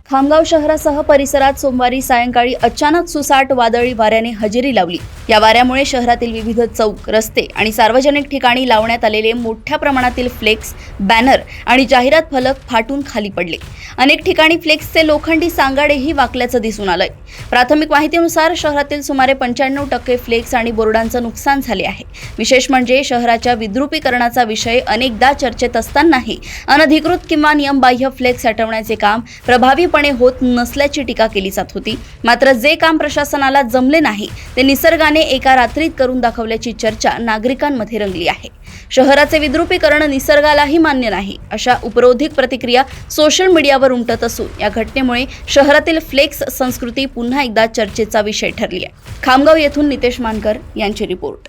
खामगाव शहरासह परिसरात सोमवारी सायंकाळी अचानक सुसाट वादळी वाऱ्याने हजेरी लावली। या वाऱ्यामुळे शहरातील विविध चौक, रस्ते आणि सार्वजनिक ठिकाणी लावण्यात आलेले मोठ्या प्रमाणातील फ्लेक्स, बॅनर आणि जाहिरात फलक फाटून खाली पडले। अनेक ठिकाणी फ्लेक्सचे लोखंडी सांगाडेही वाकल्याचं दिसून आलंय। प्राथमिक माहितीनुसार शहरातील सुमारे 95% फ्लेक्स आणि बोर्डांचं नुकसान झाले आहे। विशेष म्हणजे शहराच्या विद्रुपीकरणाचा विषय अनेकदा चर्चेत असतानाही अनधिकृत किंवा नियमबाह्य फ्लेक्स हटवण्याचे काम प्रभावीपणे होत नसल्याची टीका केली जात होती। मात्र जे काम प्रशासनाला जमले नाही ते निसर्गाने एका रात्रीत करून दाखवल्याची चर्चा नागरिकांमध्ये रंगली आहे। शहराचे विद्रुपीकरण निसर्गालाही मान्य नाही, अशा उपरोधिक प्रतिक्रिया सोशल मीडियावर उमटत असून या घटनेमुळे शहरातील फ्लेक्स संस्कृती पुन्हा एकदा चर्चेचा विषय ठरली आहे। खामगाव येथून नितेश मानकर यांची रिपोर्ट।